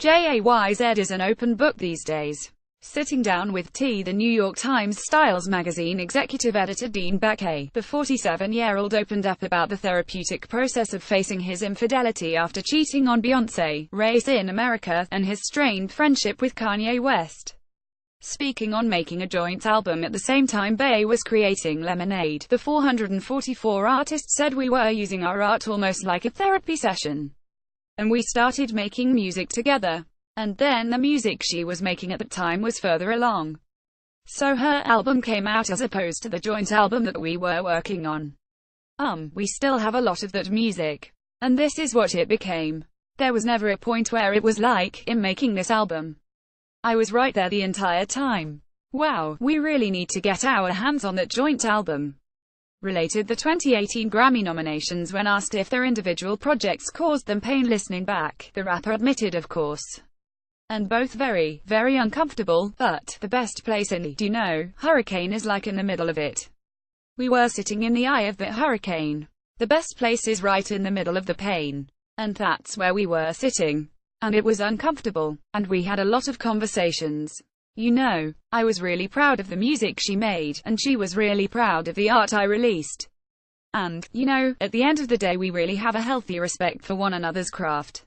JAYZ is an open book these days. Sitting down with the New York Times Styles magazine executive editor Dean Baquet, the 47-year-old opened up about the therapeutic process of facing his infidelity after cheating on Beyoncé, race in America, and his strained friendship with Kanye West. Speaking on making a joint album at the same time Bae was creating Lemonade, the 444 artist said, "We were using our art almost like a therapy session. And we started making music together. And then the music she was making at the time was further along. So her album came out as opposed to the joint album that we were working on. We still have a lot of that music. And this is what it became. There was never a point where it was like, in making this album. I was right there the entire time. Wow, we really need to get our hands on that joint album." Related the 2018 Grammy nominations when asked if their individual projects caused them pain listening back, the rapper admitted, "Of course. And both very, very uncomfortable, but the best place in the, hurricane is like in the middle of it. We were sitting in the eye of the hurricane. The best place is right in the middle of the pain. And that's where we were sitting. And it was uncomfortable. And we had a lot of conversations. I was really proud of the music she made, and she was really proud of the art I released. And, at the end of the day we really have a healthy respect for one another's craft.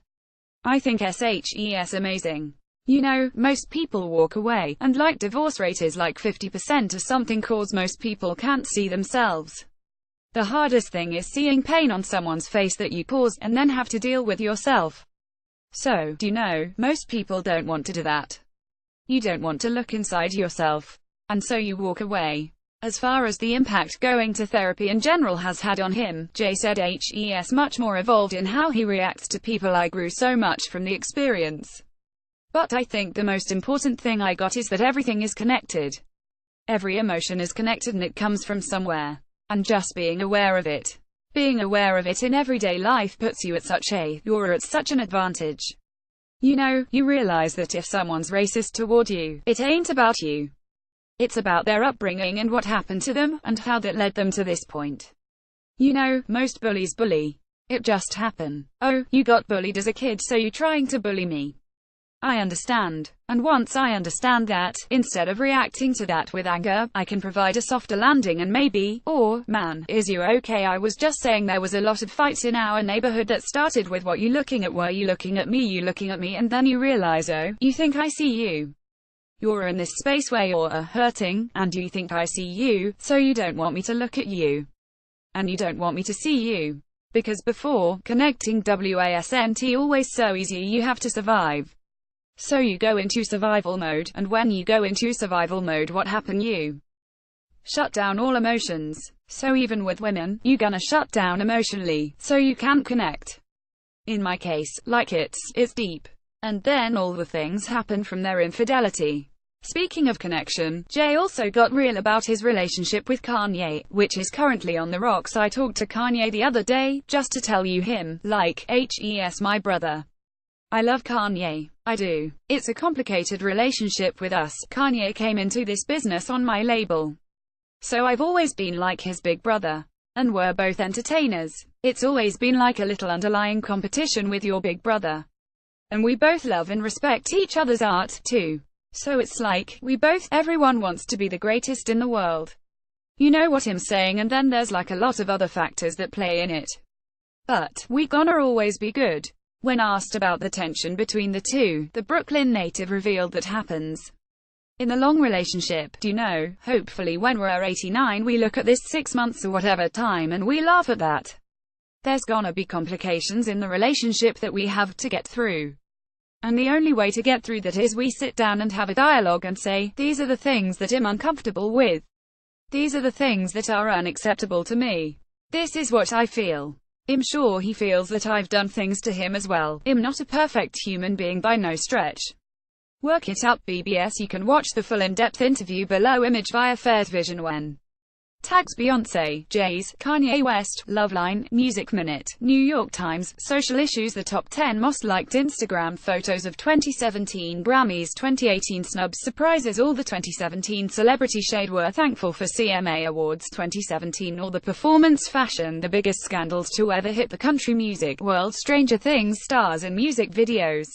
I think SHES amazing. Most people walk away, and like divorce rate is like 50% or something cause most people can't see themselves. The hardest thing is seeing pain on someone's face that you pause, and then have to deal with yourself. So, most people don't want to do that. You don't want to look inside yourself. And so you walk away. As far as the impact going to therapy in general has had on him, Jay said he's much more evolved in how he reacts to people. I grew so much from the experience. But I think the most important thing I got is that everything is connected. Every emotion is connected and it comes from somewhere. And just being aware of it. Being aware of it in everyday life puts you at you're at such an advantage. You realize that if someone's racist toward you, it ain't about you. It's about their upbringing and what happened to them, and how that led them to this point. Most bullies bully. It just happen. Oh, you got bullied as a kid so you trying to bully me. I understand. And once I understand that, instead of reacting to that with anger, I can provide a softer landing and maybe, man, is you okay? I was just saying there was a lot of fights in our neighborhood that started with what you looking at, were you looking at me, you looking at me, and then you realize, oh, you think I see you. You're in this space where you're hurting, and you think I see you, so you don't want me to look at you. And you don't want me to see you. Because before, connecting wasn't always so easy, you have to survive. So you go into survival mode, and when you go into survival mode, what happen? You shut down all emotions. So even with women, you gonna shut down emotionally, so you can't connect. In my case, like it's deep. And then all the things happen from their infidelity. Speaking of connection, Jay also got real about his relationship with Kanye, which is currently on the rocks. I talked to Kanye the other day, just to tell you him, like, he's my brother. I love Kanye. I do. It's a complicated relationship with us. Kanye came into this business on my label. So I've always been like his big brother. And we're both entertainers. It's always been like a little underlying competition with your big brother. And we both love and respect each other's art, too. So it's like, everyone wants to be the greatest in the world. You know what I'm saying? And then there's like a lot of other factors that play in it. But, we gonna always be good. When asked about the tension between the two, the Brooklyn native revealed that happens in a long relationship. Hopefully when we're 89 we look at this 6 months or whatever time and we laugh at that. There's gonna be complications in the relationship that we have to get through. And the only way to get through that is we sit down and have a dialogue and say, these are the things that I'm uncomfortable with. These are the things that are unacceptable to me. This is what I feel. I'm sure he feels that I've done things to him as well. I'm not a perfect human being by no stretch. Work it out BBS. You can watch the full in-depth interview below image via Fair's Vision when tags Beyoncé, JAYZ, Kanye West, Loveline, Music Minute, New York Times, Social Issues. The top 10 most liked Instagram photos of 2017 Grammys, 2018 snubs, surprises. All the 2017 celebrity shade were thankful for CMA Awards 2017. All the performance, fashion, the biggest scandals to ever hit the country music world. Stranger Things stars in music videos.